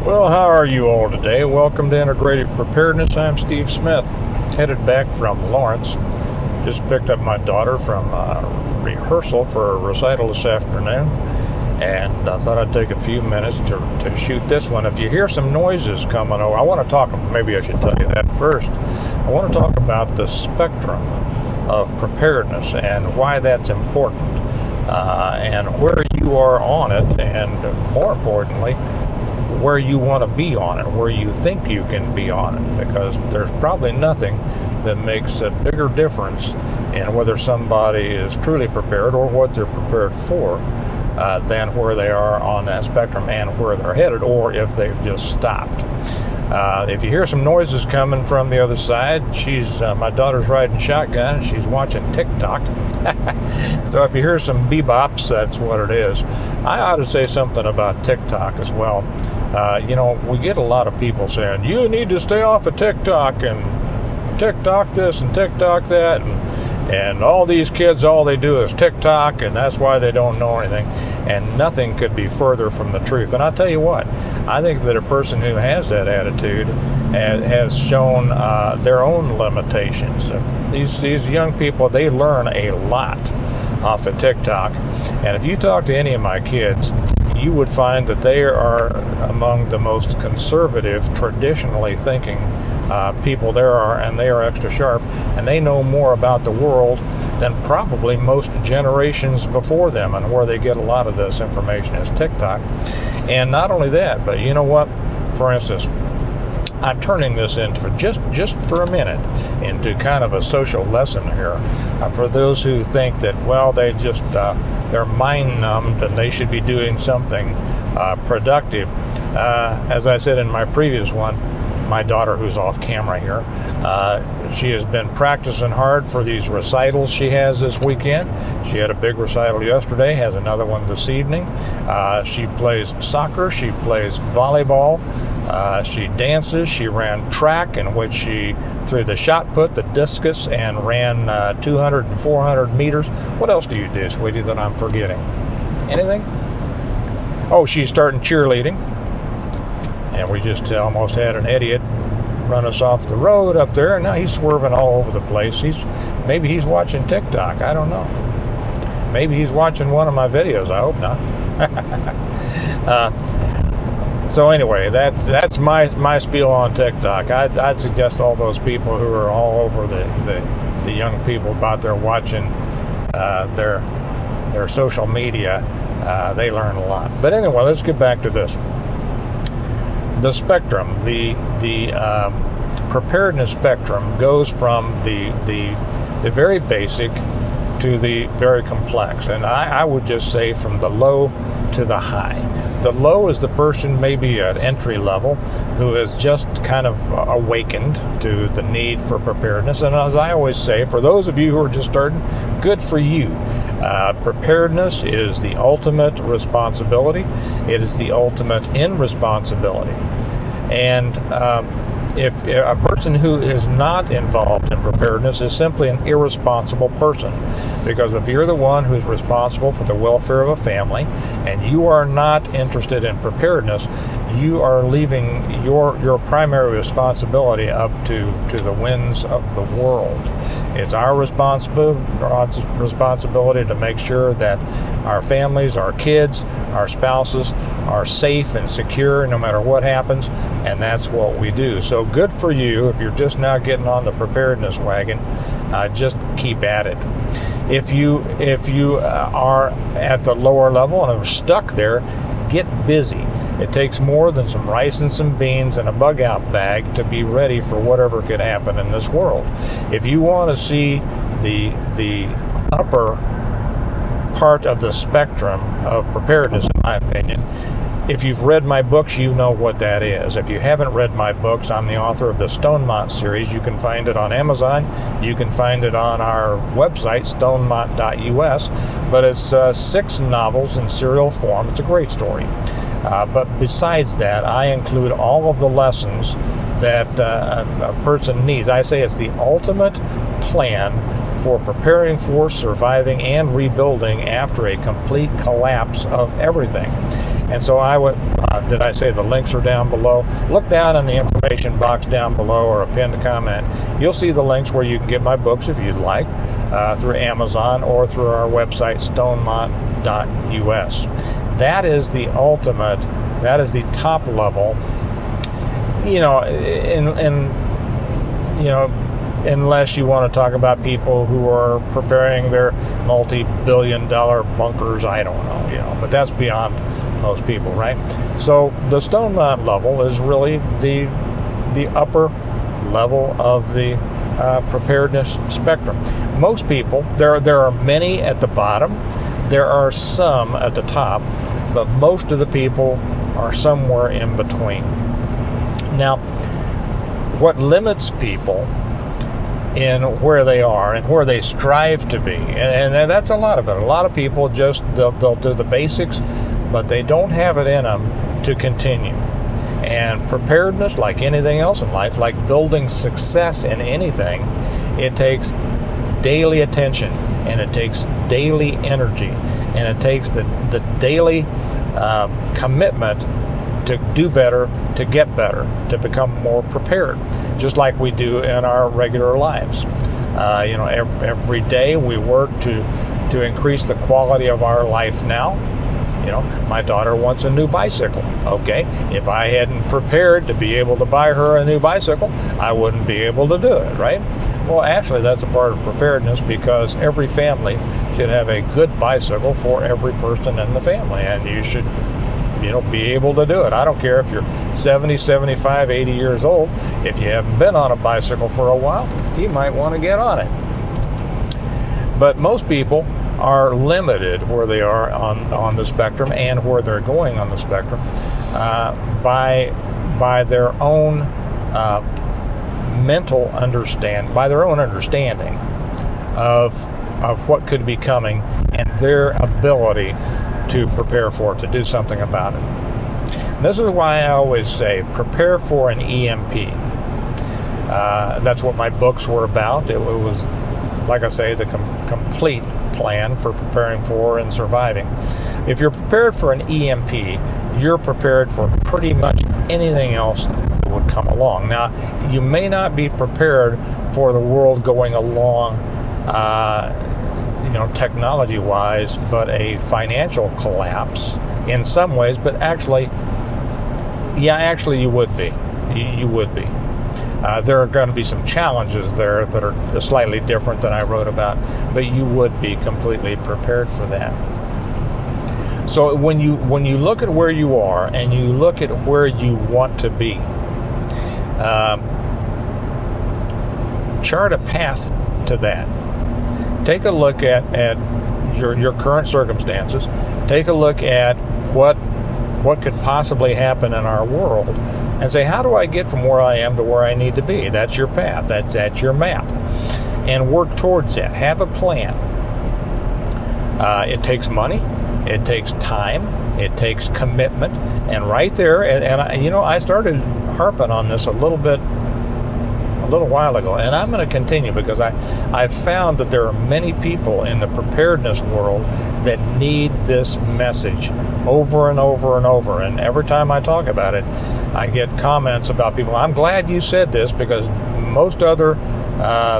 Well, how are you all today? Welcome to Integrative Preparedness. I'm Steve Smith, headed back from Lawrence. Just picked up my daughter from rehearsal for a recital this afternoon, and I thought I'd take a few minutes to shoot this one. If you hear some noises coming over, I want to talk, maybe I should tell you that first. I want to talk about the spectrum of preparedness and why that's important, and where you are on it, and more importantly, where you want to be on it, where you think you can be on it, because there's probably nothing that makes a bigger difference in whether somebody is truly prepared or what they're prepared for than where they are on that spectrum and where they're headed, or if they've just stopped. If you hear some noises coming from the other side, my daughter's riding shotgun and she's watching TikTok. So if you hear some bebops, that's what it is. I ought to say something about TikTok as well. We get a lot of people saying, you need to stay off of TikTok, and TikTok this and TikTok that, and all these kids, all they do is TikTok, and that's why they don't know anything. And nothing could be further from the truth. And I'll tell you what, I think that a person who has that attitude has shown their own limitations. These young people, they learn a lot off of TikTok. And if you talk to any of my kids, you would find that they are among the most conservative, traditionally thinking people there are, and they are extra sharp, and they know more about the world than probably most generations before them, and where they get a lot of this information is TikTok. And not only that, but you know what? For instance, I'm turning this into just for a minute into kind of a social lesson here for those who think that, well, they're mind numbed and they should be doing something productive. As I said in my previous one, my daughter, who's off camera here, she has been practicing hard for these recitals she has this weekend. She had a big recital yesterday, has another one this evening. She plays soccer, she plays volleyball, she dances, she ran track, in which she threw the shot put, the discus, and ran 200 and 400 meters. What else do you do, sweetie, that I'm forgetting? Anything? Oh, she's starting cheerleading. And we just almost had an idiot run us off the road up there, and now he's swerving all over the place. Maybe he's watching TikTok. I don't know. Maybe he's watching one of my videos. I hope not. So anyway, that's my spiel on TikTok. I'd suggest all those people who are all over the young people about there watching their social media, they learn a lot. But anyway, let's get back to this. The spectrum, the preparedness spectrum, goes from the very basic to the very complex, and I would just say from the low to the high. The low is the person maybe at entry level who has just kind of awakened to the need for preparedness. And as I always say, for those of you who are just starting, good for you. Preparedness is the ultimate responsibility. It is the ultimate irresponsibility. And if a person who is not involved in preparedness is simply an irresponsible person, because if you're the one who's responsible for the welfare of a family and you are not interested in preparedness, you are leaving your primary responsibility up to the winds of the world. It's our responsibility to make sure that our families, our kids, our spouses are safe and secure no matter what happens, and that's what we do. So good for you if you're just now getting on the preparedness wagon. Just keep at it. If you are at the lower level and are stuck there, get busy. It takes more than some rice and some beans and a bug out bag to be ready for whatever could happen in this world. If you want to see the upper part of the spectrum of preparedness, in my opinion, if you've read my books, you know what that is. If you haven't read my books, I'm the author of the Stonemont series. You can find it on Amazon. You can find it on our website, stonemont.us. But it's 6 novels in serial form. It's a great story. But besides that, I include all of the lessons that a person needs. I say it's the ultimate plan for preparing for, surviving, and rebuilding after a complete collapse of everything. And so I would Did I say the links are down below? Look down in the information box down below or a pinned comment. You'll see the links where you can get my books if you'd like, through Amazon or through our website, stonemont.us. That is the ultimate, that is the top level, unless you want to talk about people who are preparing their multi-billion-dollar bunkers, I don't know, but that's beyond most people, right? So the Stone Mount level is really the upper level of the preparedness spectrum. Most people, there are many at the bottom, there are some at the top, but most of the people are somewhere in between. Now, what limits people in where they are and where they strive to be, and that's a lot of it. A lot of people just, they'll do the basics, but they don't have it in them to continue. And preparedness, like anything else in life, like building success in anything, it takes daily attention, and it takes daily energy, and it takes the daily commitment to do better, to get better, to become more prepared, just like we do in our regular lives. Every day we work to increase the quality of our life now. My daughter wants a new bicycle. Okay, if I hadn't prepared to be able to buy her a new bicycle, I wouldn't be able to do it, right? Well, actually, that's a part of preparedness, because every family should have a good bicycle for every person in the family, and you should be able to do it. I don't care if you're 70, 75, 80 years old. If you haven't been on a bicycle for a while, you might want to get on it. But most people are limited where they are on the spectrum and where they're going on the spectrum by their own understanding of what could be coming, and their ability to prepare for it, to do something about it. And this is why I always say, prepare for an EMP. That's what my books were about. It was, like I say, the complete plan for preparing for and surviving. If you're prepared for an EMP, you're prepared for pretty much anything else that would come along. Now, you may not be prepared for the world going along technology-wise, but a financial collapse in some ways, but actually you would be. You would be. There are going to be some challenges there that are slightly different than I wrote about, but you would be completely prepared for that. So when you look at where you are and you look at where you want to be, chart a path to that. Take a look at your current circumstances. Take a look at what could possibly happen in our world, and say, how do I get from where I am to where I need to be? That's your path. That's your map. And work towards that. Have a plan. It takes money. It takes time. It takes commitment. And right there, and I started harping on this a little while ago, and I'm going to continue, because I've found that there are many people in the preparedness world that need this message over and over and over. And every time I talk about it, I get comments about people, I'm glad you said this, because most other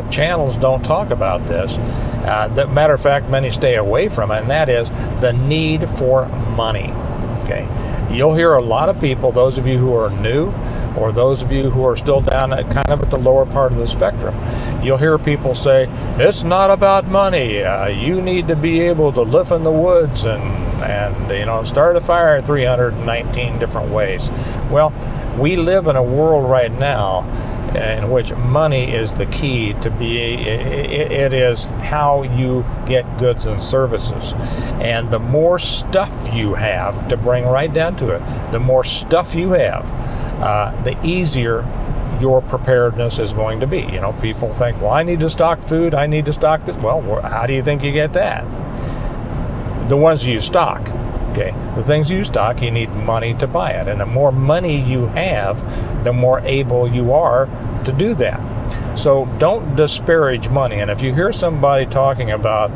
channels don't talk about this. Matter of fact, many stay away from it, and that is the need for money. Okay, you'll hear a lot of people, those of you who are new, or those of you who are still down at kind of at the lower part of the spectrum, you'll hear people say, it's not about money. You need to be able to live in the woods and start a fire 319 different ways. Well, we live in a world right now in which money is the key to it is how you get goods and services. And the more stuff you have, to bring right down to it, the more stuff you have, the easier your preparedness is going to be. People think, well, I need to stock food, I need to stock this. Well, how do you think you get that? The ones you stock. Okay, the things you stock, you need money to buy it. And the more money you have, the more able you are to do that. So don't disparage money. And if you hear somebody talking about,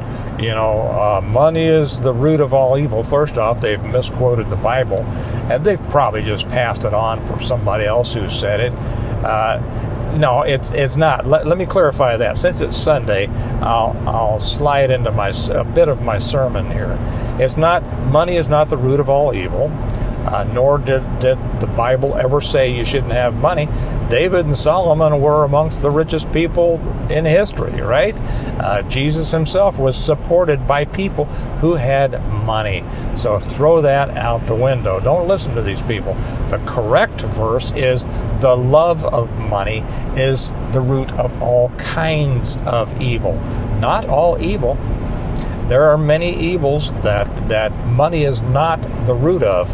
money is the root of all evil, first off, they've misquoted the Bible, and they've probably just passed it on from somebody else who said it. No, it's not. Let me clarify that. Since it's Sunday, I'll slide into a bit of my sermon here. Money is not the root of all evil. Nor did the Bible ever say you shouldn't have money. David and Solomon were amongst the richest people in history, right? Jesus himself was supported by people who had money. So throw that out the window. Don't listen to these people. The correct verse is the love of money is the root of all kinds of evil. Not all evil. There are many evils that money is not the root of.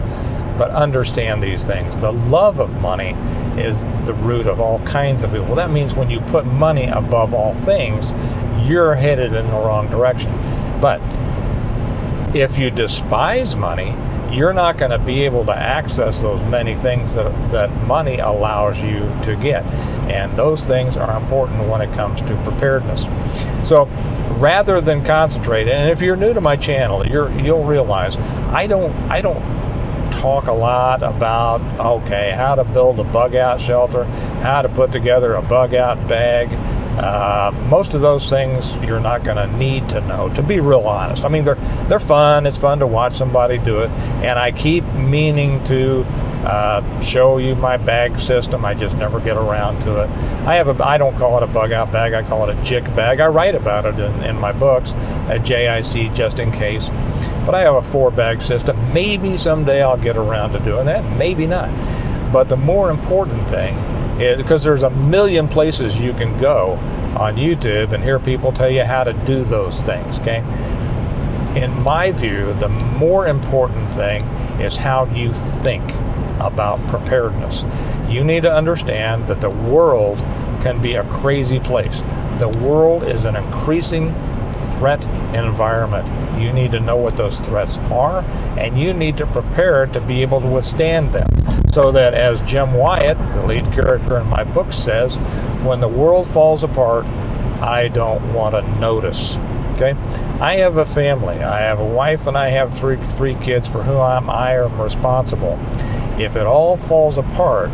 But understand these things. The love of money is the root of all kinds of evil. That means when you put money above all things, you're headed in the wrong direction. But if you despise money, you're not going to be able to access those many things that money allows you to get. And those things are important when it comes to preparedness. So rather than concentrate, and if you're new to my channel, you'll realize I don't talk a lot about how to build a bug out shelter, how to put together a bug out bag. Most of those things you're not going to need to know, to be real honest. I mean, they're fun. It's fun to watch somebody do it, and I keep meaning to show you my bag system. I just never get around to it. I don't call it a bug out bag. I call it a JIC bag. I write about it in my books, a JIC, just in case. But I have a 4-bag system. Maybe someday I'll get around to doing that. Maybe not. But the more important thing is, because there's a million places you can go on YouTube and hear people tell you how to do those things, okay? In my view, the more important thing is how you think about preparedness. You need to understand that the world can be a crazy place. The world is an increasing threat environment. You need to know what those threats are, and you need to prepare to be able to withstand them. So that, as Jim Wyatt, the lead character in my book, says, when the world falls apart, I don't want to notice. Okay? I have a family. I have a wife, and I have three kids for whom I am responsible. If it all falls apart,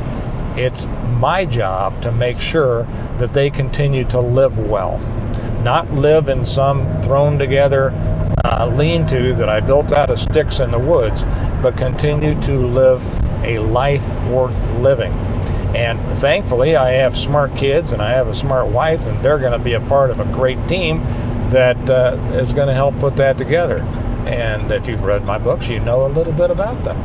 it's my job to make sure that they continue to live well. Not live in some thrown together lean-to that I built out of sticks in the woods, but continue to live a life worth living. And thankfully, I have smart kids and I have a smart wife, and they're going to be a part of a great team that is going to help put that together. And if you've read my books, you know a little bit about them.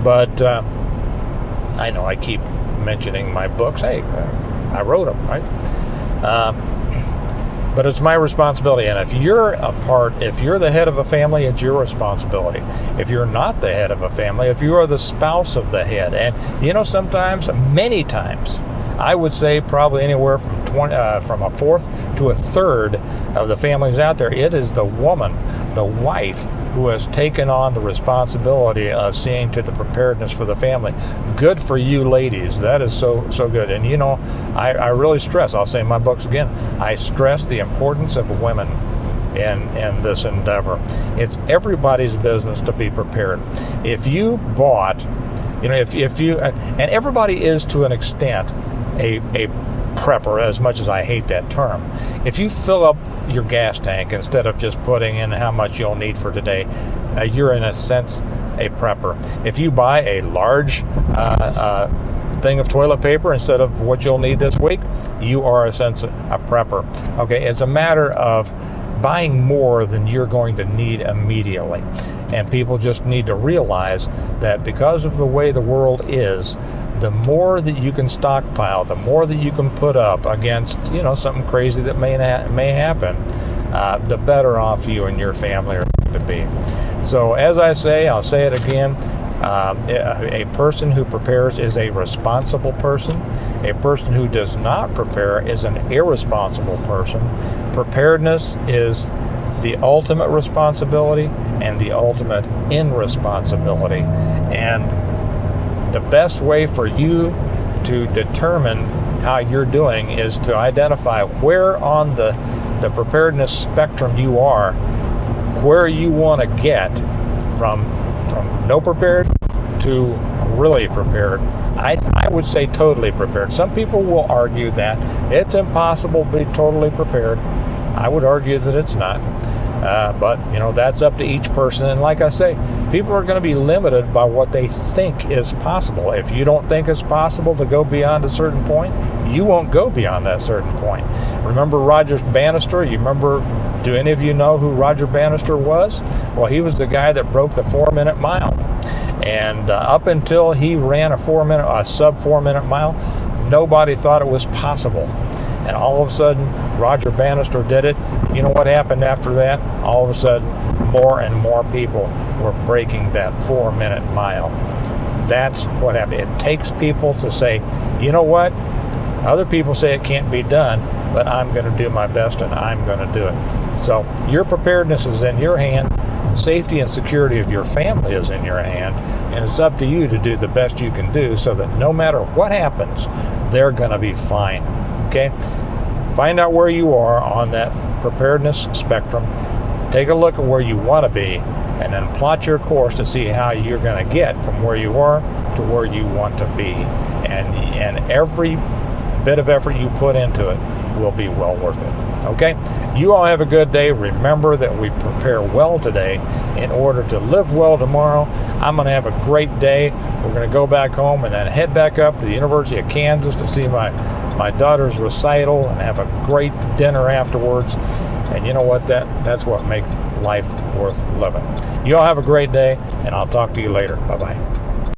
But I know I keep mentioning my books. Hey, I wrote them, right? But it's my responsibility. And if you're the head of a family, it's your responsibility. If you're not the head of a family, if you are the spouse of the head, and sometimes, many times, I would say probably anywhere from a fourth to a third of the families out there, it is the woman, the wife, who has taken on the responsibility of seeing to the preparedness for the family. Good for you ladies. That is so good. And I really stress, I'll say in my books again, I stress the importance of women in this endeavor. It's everybody's business to be prepared. If you bought, if you, and everybody is to an extent a prepper, as much as I hate that term. If you fill up your gas tank instead of just putting in how much you'll need for today, you're in a sense a prepper. If you buy a large thing of toilet paper instead of what you'll need this week, you are a sense a prepper. Okay, it's a matter of buying more than you're going to need immediately. And people just need to realize that because of the way the world is, the more that you can stockpile, the more that you can put up against, something crazy that may happen, the better off you and your family are going to be. So as I say, I'll say it again, a person who prepares is a responsible person. A person who does not prepare is an irresponsible person. Preparedness is the ultimate responsibility and the ultimate irresponsibility. And the best way for you to determine how you're doing is to identify where on the preparedness spectrum you are, where you want to get from no prepared to really prepared. I would say totally prepared. Some people will argue that it's impossible to be totally prepared. I would argue that it's not. But, that's up to each person. And like I say, people are going to be limited by what they think is possible. If you don't think it's possible to go beyond a certain point, you won't go beyond that certain point. Remember Roger Bannister? Do any of you know who Roger Bannister was? Well, he was the guy that broke the 4-minute mile. And up until he ran a sub 4-minute mile, nobody thought it was possible. And all of a sudden, Roger Bannister did it. You know what happened after that? All of a sudden, more and more people were breaking that 4-minute mile. That's what happened. It takes people to say, you know what? Other people say it can't be done, but I'm going to do my best and I'm going to do it. So your preparedness is in your hand. The safety and security of your family is in your hand. And it's up to you to do the best you can do so that no matter what happens, they're going to be fine. Okay? Find out where you are on that preparedness spectrum. Take a look at where you want to be, and then plot your course to see how you're going to get from where you are to where you want to be. And every bit of effort you put into it will be well worth it. Okay? You all have a good day. Remember that we prepare well today in order to live well tomorrow. I'm going to have a great day. We're going to go back home and then head back up to the University of Kansas to see my daughter's recital and have a great dinner afterwards. And you know what? That's what makes life worth living. You all have a great day, and I'll talk to you later. Bye-bye.